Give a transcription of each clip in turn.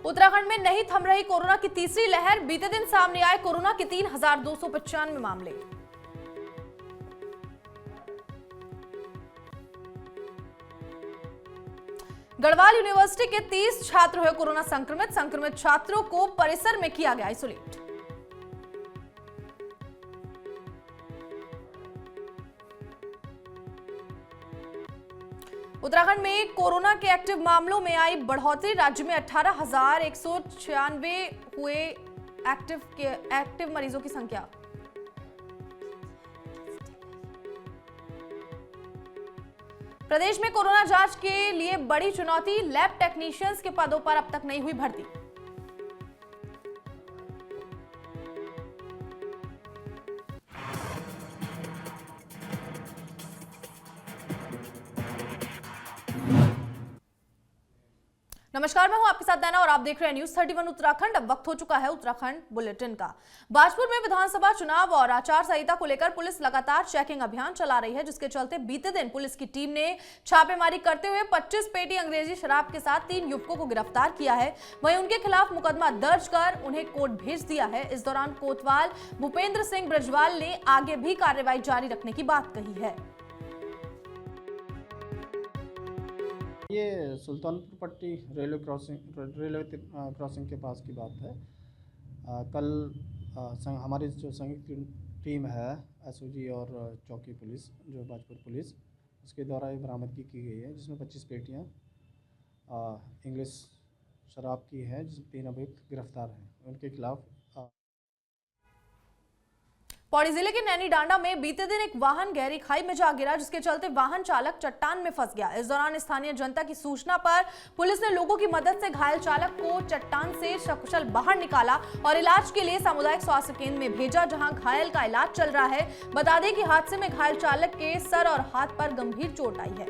उत्तराखंड में नहीं थम रही कोरोना की तीसरी लहर। बीते दिन सामने आए कोरोना के 3,295 मामले। गढ़वाल यूनिवर्सिटी के 30 छात्र हुए कोरोना संक्रमित। संक्रमित छात्रों को परिसर में किया गया आइसोलेट। उत्तराखंड में कोरोना के एक्टिव मामलों में आई बढ़ोतरी। राज्य में 18,196 हुए एक्टिव मरीजों की संख्या। प्रदेश में कोरोना जांच के लिए बड़ी चुनौती। लैब टेक्नीशियंस के पदों पर अब तक नहीं हुई भर्ती। नमस्कार, मैं हूं आपके साथ नैना और आप देख रहे हैं न्यूज 31 उत्तराखंड। अब वक्त हो चुका है उत्तराखंड बुलेटिन का। बाजपुर में विधानसभा चुनाव और आचार संहिता को लेकर पुलिस लगातार चेकिंग अभियान चला रही है, जिसके चलते बीते दिन पुलिस की टीम ने छापेमारी करते हुए 25 पेटी अंग्रेजी शराब के साथ 3 युवकों को गिरफ्तार किया है। वहीं उनके खिलाफ मुकदमा दर्ज कर उन्हें कोर्ट भेज दिया है। इस दौरान कोतवाल भूपेंद्र सिंह ब्रजवाल ने आगे भी कार्रवाई जारी रखने की बात कही है। ये सुल्तानपुर पट्टी रेलवे क्रॉसिंग के पास की बात है। कल हमारी जो संयुक्त टीम है एसओजी और चौकी पुलिस जो बाजपुर पुलिस, उसके द्वारा ये बरामदगी की गई है, जिसमें 25 पेटियाँ इंग्लिश शराब की है, जिसमें 3 अभियुक्त गिरफ्तार हैं। उनके खिलाफ पौड़ी जिले के नैनीडांडा में बीते दिन एक वाहन गहरी खाई में जा गिरा, जिसके चलते वाहन चालक चट्टान में फंस गया। इस दौरान स्थानीय जनता की सूचना पर पुलिस ने लोगों की मदद से घायल चालक को चट्टान से सकुशल बाहर निकाला और इलाज के लिए सामुदायिक स्वास्थ्य केंद्र में भेजा, जहां घायल का इलाज चल रहा है। बता दें कि हादसे में घायल चालक के सर और हाथ पर गंभीर चोट आई है।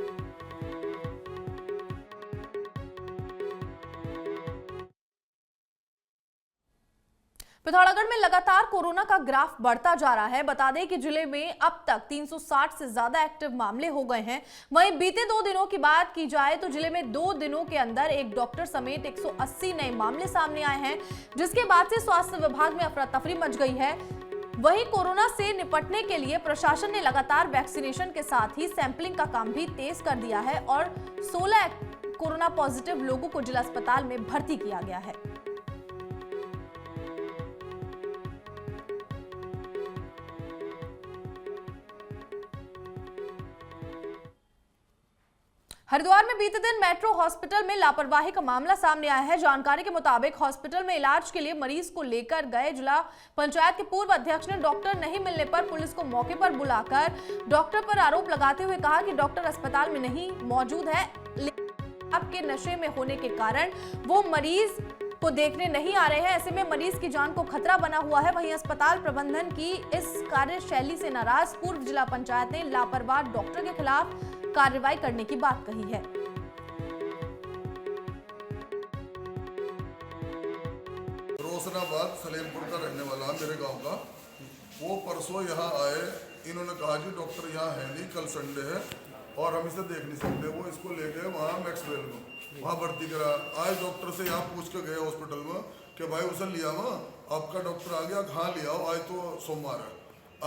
पिथौरागढ़ में लगातार कोरोना का ग्राफ बढ़ता जा रहा है। बता दें कि जिले में अब तक 360 से ज्यादा एक्टिव मामले हो गए हैं। वहीं बीते 2 दिनों की बात की जाए तो जिले में 2 दिनों के अंदर एक डॉक्टर समेत 180 नए मामले सामने आए हैं, जिसके बाद से स्वास्थ्य विभाग में अफरा तफरी मच गई है। वहीं कोरोना से निपटने के लिए प्रशासन ने लगातार वैक्सीनेशन के साथ ही सैंपलिंग का काम भी तेज कर दिया है और 16 कोरोना पॉजिटिव लोगों को जिला अस्पताल में भर्ती किया गया है। हरिद्वार में बीते दिन मेट्रो हॉस्पिटल में लापरवाही का मामला सामने आया है। जानकारी के मुताबिक हॉस्पिटल में इलाज के लिए मरीज को लेकर गए जिला पंचायत के पूर्व अध्यक्ष ने डॉक्टर नहीं मिलने पर पुलिस को मौके पर बुलाकर डॉक्टर पर आरोप लगाते हुए कहा कि डॉक्टर अस्पताल में नहीं मौजूद है, लेकिन आपके नशे में होने के कारण वो मरीज को देखने नहीं आ रहे हैं। ऐसे में मरीज की जान को खतरा बना हुआ है। वहीं अस्पताल प्रबंधन की इस कार्यशैली से नाराज पूर्व जिला पंचायत ने लापरवाह डॉक्टर के खिलाफ कार्रवाई करने की बात कही है। रोशनाबाद सलेमपुर का रहने वाला मेरे गांव का, वो परसों यहाँ आए। इन्होंने कहा कि डॉक्टर यहाँ है नहीं, कल संडे है और हम इसे देख नहीं सकते। वो इसको ले गए वहाँ मैक्सवेल में, वहाँ भर्ती करा। आज डॉक्टर से यहाँ पूछ के गए हॉस्पिटल में कि भाई उसे लिया हुआ आपका डॉक्टर आ गया, कहाँ लिया हो? आज तो सोमवार है।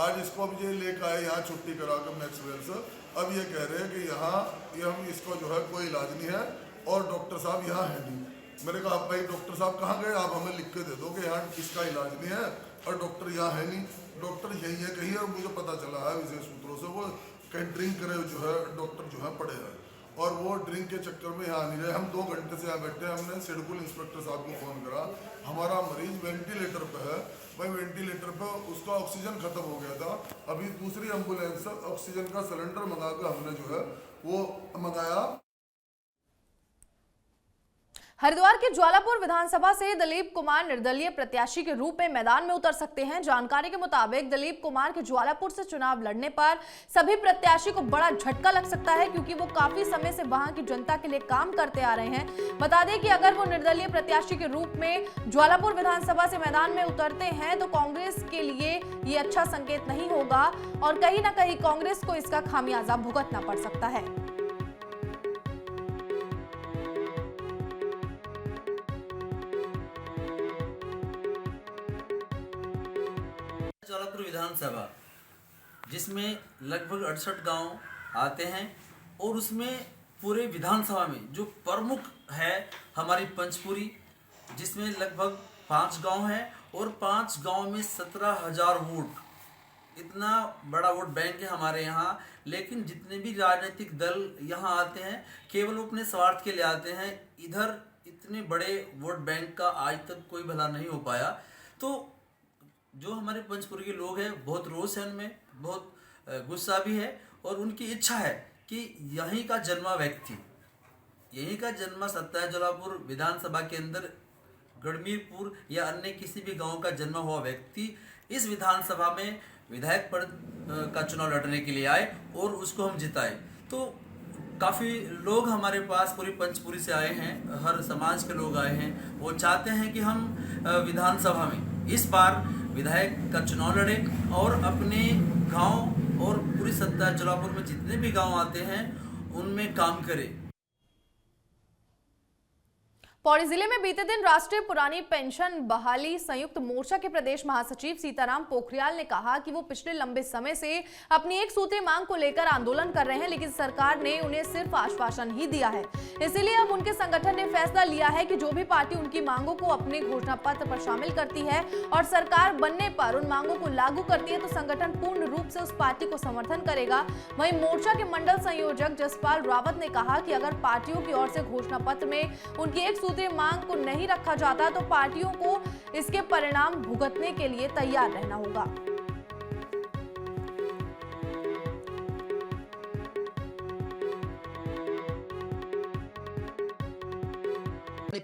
आज इसको अब ये लेकर आए यहाँ छुट्टी करा कर मैक्सवेल से। अब ये कह रहे हैं कि यहाँ ये हम इसको जो है कोई इलाज नहीं है और डॉक्टर साहब यहाँ है नहीं। मैंने कहा भाई डॉक्टर साहब कहाँ गए? आप हमें लिख के दे दो कि यहाँ इसका इलाज नहीं है और डॉक्टर यहाँ है नहीं। डॉक्टर यही है कहीं, और मुझे पता चला है विशेष सूत्रों से वो कहीं ड्रिंक करे जो है डॉक्टर जो है पड़े हैं और वो ड्रिंक के चक्कर में यहाँ नहीं रहे। हम 2 घंटे से यहाँ बैठे हैं। हमने सिडकुल इंस्पेक्टर साहब को फ़ोन करा, हमारा मरीज वेंटिलेटर पे है। भाई वेंटिलेटर पे उसका ऑक्सीजन खत्म हो गया था। अभी दूसरी एम्बुलेंस से ऑक्सीजन का सिलेंडर मंगा कर हमने जो है वो मंगाया। हरिद्वार के ज्वालापुर विधानसभा से दिलीप कुमार निर्दलीय प्रत्याशी के रूप में मैदान में उतर सकते हैं। जानकारी के मुताबिक दिलीप कुमार के ज्वालापुर से चुनाव लड़ने पर सभी प्रत्याशी को बड़ा झटका लग सकता है, क्योंकि वो काफी समय से वहां की जनता के लिए काम करते आ रहे हैं। बता दें कि अगर वो निर्दलीय प्रत्याशी के रूप में ज्वालापुर विधानसभा से मैदान में उतरते हैं तो कांग्रेस के लिए ये अच्छा संकेत नहीं होगा और कहीं ना कहीं कांग्रेस को इसका खामियाजा भुगतना पड़ सकता है। जलालपुर विधानसभा, जिसमें लगभग 68 गांव आते हैं, और उसमें पूरे विधानसभा में जो प्रमुख है हमारी पंचपुरी, जिसमें लगभग 5 गांव हैं और 5 गांव में 17,000 वोट, इतना बड़ा वोट बैंक है हमारे यहाँ। लेकिन जितने भी राजनीतिक दल यहाँ आते हैं केवल अपने स्वार्थ के लिए आते हैं। इधर इतने बड़े वोट बैंक का आज तक कोई भला नहीं हो पाया। तो जो हमारे पंचपुरी के लोग हैं बहुत रोष है उनमें, बहुत गुस्सा भी है, और उनकी इच्छा है कि यहीं का जन्मा व्यक्ति, यहीं का जन्मा 27 जलालपुर विधानसभा के अंदर गढ़मीरपुर या अन्य किसी भी गांव का जन्मा हुआ व्यक्ति इस विधानसभा में विधायक पद का चुनाव लड़ने के लिए आए और उसको हम जिताए। तो काफ़ी लोग हमारे पास पूरी पंचपुरी से आए हैं, हर समाज के लोग आए हैं। वो चाहते हैं कि हम विधानसभा में इस बार विधायक का चुनाव लड़ें और अपने गांव और पूरी 27 जलालपुर में जितने भी गांव आते हैं उनमें काम करें। पौड़ी जिले में बीते दिन राष्ट्रीय पुरानी पेंशन बहाली संयुक्त मोर्चा के प्रदेश महासचिव सीताराम पोखरियाल ने कहा कि वो पिछले लंबे समय से अपनी एक सूत्रीय मांग को लेकर आंदोलन कर रहे हैं, लेकिन सरकार ने उन्हें सिर्फ आश्वासन ही दिया है। इसलिए अब उनके संगठन ने फैसला लिया है कि जो भी पार्टी उनकी मांगों को अपने घोषणा पत्र पर शामिल करती है और सरकार बनने पर उन मांगों को लागू करती है तो संगठन पूर्ण रूप से उस पार्टी को समर्थन करेगा। वहीं मोर्चा के मंडल संयोजक जसपाल रावत ने कहा कि अगर पार्टियों की ओर से घोषणा पत्र में उनकी एक मांग को नहीं रखा जाता तो पार्टियों को इसके परिणाम भुगतने के लिए तैयार रहना होगा।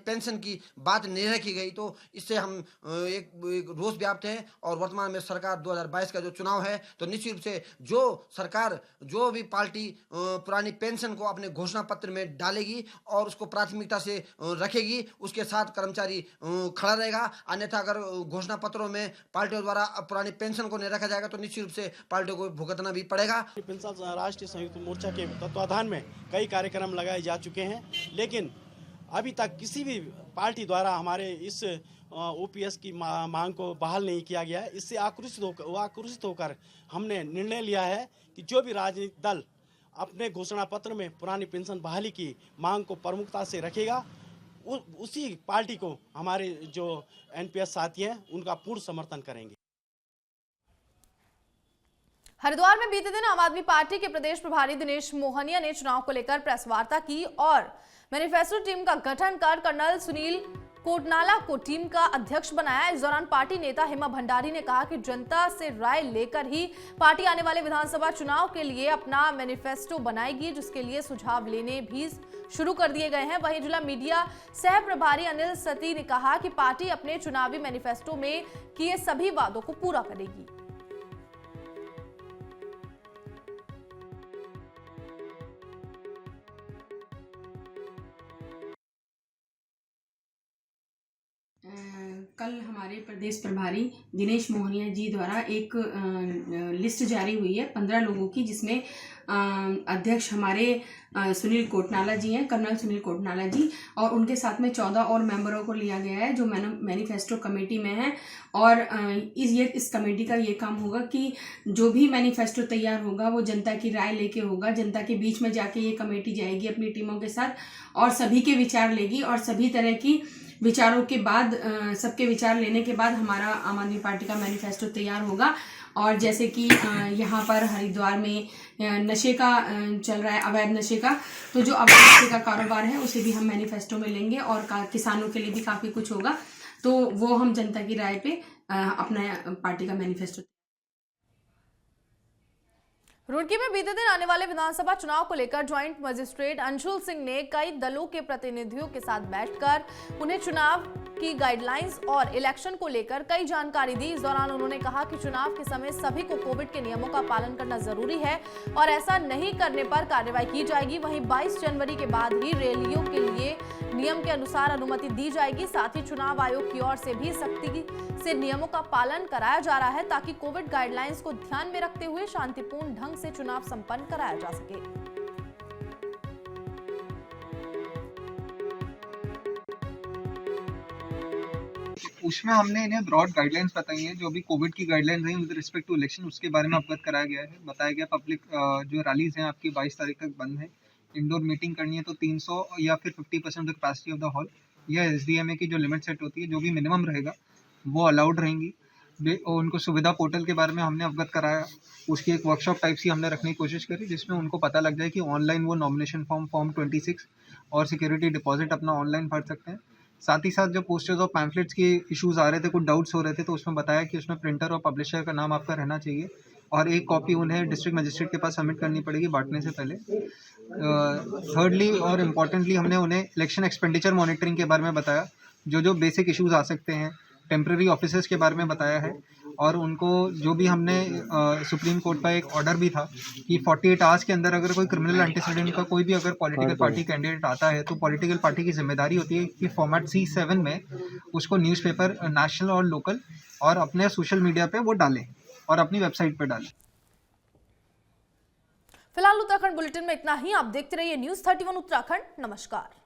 पेंशन की बात नहीं रखी गई तो इससे हम एक रोष व्याप्त है। और वर्तमान में सरकार 2022 का जो चुनाव है तो निश्चित रूप से जो सरकार जो भी पार्टी पुरानी पेंशन को अपने घोषणा पत्र में डालेगी और उसको प्राथमिकता से रखेगी उसके साथ कर्मचारी खड़ा रहेगा। अन्यथा अगर घोषणा पत्रों में पार्टियों द्वारा पुरानी पेंशन को नहीं रखा जाएगा तो निश्चित रूप से पार्टियों को भुगतना भी पड़ेगा। पेंशन राष्ट्रीय संयुक्त मोर्चा के तत्वाधान में कई कार्यक्रम लगाए जा चुके हैं, लेकिन अभी तक किसी भी पार्टी द्वारा हमारे इस ओपीएस की मांग को बहाल नहीं किया गया है। इससे आक्रोशित होकर हमने निर्णय लिया है कि जो भी राजनीतिक दल अपने घोषणा पत्र में पुरानी पेंशन बहाली की मांग को प्रमुखता से रखेगा उसी पार्टी को हमारे जो एनपीएस साथी हैं उनका पूर्ण समर्थन करेंगे। हरिद्वार में बीते दिन आम आदमी पार्टी के प्रदेश प्रभारी दिनेश मोहनिया ने चुनाव को लेकर प्रेस वार्ता की और मैनिफेस्टो टीम का गठन कर कर्नल सुनील कोटनाला को टीम का अध्यक्ष बनाया। इस दौरान पार्टी नेता हेमा भंडारी ने कहा कि जनता से राय लेकर ही पार्टी आने वाले विधानसभा चुनाव के लिए अपना मैनिफेस्टो बनाएगी, जिसके लिए सुझाव लेने भी शुरू कर दिए गए हैं। वहीं जिला मीडिया सह प्रभारी अनिल सती ने कहा कि पार्टी अपने चुनावी मैनिफेस्टो में किए सभी वादों को पूरा करेगी। कल हमारे प्रदेश प्रभारी दिनेश मोहनिया जी द्वारा एक लिस्ट जारी हुई है 15 लोगों की, जिसमें अध्यक्ष हमारे सुनील कोटनाला जी हैं, कर्नल सुनील कोटनाला जी, और उनके साथ में 14 और मेंबरों को लिया गया है जो मैनिफेस्टो कमेटी में हैं। और इस कमेटी का ये काम होगा कि जो भी मैनिफेस्टो तैयार होगा वो जनता की राय लेके होगा। जनता के बीच में जाके ये कमेटी जाएगी अपनी टीमों के साथ और सभी के विचार लेगी और सभी तरह की विचारों के बाद सबके विचार लेने के बाद हमारा आम आदमी पार्टी का मैनिफेस्टो तैयार होगा। और जैसे कि यहाँ पर हरिद्वार में नशे का चल रहा है, अवैध नशे का, तो जो अवैध नशे का कारोबार है उसे भी हम मैनिफेस्टो में लेंगे और किसानों के लिए भी काफ़ी कुछ होगा, तो वो हम जनता की राय पे अपना पार्टी का मैनिफेस्टो। रुड़की में बीते दिन आने वाले विधानसभा चुनाव को लेकर ज्वाइंट मजिस्ट्रेट अंशुल सिंह ने कई दलों के प्रतिनिधियों के साथ बैठकर उन्हें चुनाव की गाइडलाइंस और इलेक्शन को लेकर कई जानकारी दी। इस दौरान उन्होंने कहा कि चुनाव के समय सभी को कोविड के नियमों का पालन करना जरूरी है और ऐसा नहीं करने पर कार्रवाई की जाएगी। वहीं 22 जनवरी के बाद ही रैलियों के लिए नियम के अनुसार अनुमति दी जाएगी। साथ ही चुनाव आयोग की ओर से भी सख्ती से नियमों का पालन कराया जा रहा है ताकि कोविड गाइडलाइंस को ध्यान में रखते हुए शांतिपूर्ण ढंग से चुनाव संपन्न कराया जा सके। उसमें हमने इन्हें ब्रॉड गाइडलाइंस बताई हैं, जो भी कोविड की गाइडलाइंस हैं विद रिस्पेक्ट टू इलेक्शन, उसके बारे में अवगत कराया गया है। बताया गया पब्लिक जो रैलीज हैं आपकी 22 तारीख तक बंद है। इंडोर मीटिंग करनी है तो 300 या फिर 50% of the capacity of the hall या SDMA की जो लिमिट सेट होती है, जो भी मिनिमम रहेगा वो अलाउड रहेंगी। उनको सुविधा पोर्टल के बारे में हमने अवगत कराया। उसकी एक वर्कशॉप टाइप सी हमने रखने की कोशिश करी, जिसमें उनको पता लग जाए कि ऑनलाइन वो नॉमिनेशन फॉर्म 26 और सिक्योरिटी डिपॉजिट अपना ऑनलाइन भर सकते हैं। साथ ही साथ जो पोस्टर्स और पैम्फलेट्स के इश्यूज आ रहे थे, कुछ डाउट्स हो रहे थे, तो उसमें बताया कि उसमें प्रिंटर और पब्लिशर का नाम आपका रहना चाहिए और एक कॉपी उन्हें डिस्ट्रिक्ट मजिस्ट्रेट के पास सबमिट करनी पड़ेगी बांटने से पहले। थर्डली और इम्पॉर्टेंटली हमने उन्हें इलेक्शन एक्सपेंडिचर मॉनिटरिंग के बारे में बताया, जो बेसिक इश्यूज आ सकते हैं। टेम्प्रेरी ऑफिसर्स के बारे में बताया है और उनको जो भी हमने सुप्रीम कोर्ट का एक ऑर्डर भी था कि 48 आवर्स के अंदर अगर कोई क्रिमिनल एंटीसीडेंट का कोई भी अगर पॉलिटिकल पार्टी कैंडिडेट आता है तो पॉलिटिकल पार्टी की जिम्मेदारी होती है कि फॉर्मेट C7 में उसको न्यूज़पेपर नेशनल और लोकल और अपने सोशल मीडिया पे वो डालें और अपनी वेबसाइट पे डालें। फिलहाल उत्तराखंड बुलेटिन में इतना ही। आप देखते रहिए News 31 उत्तराखंड। नमस्कार।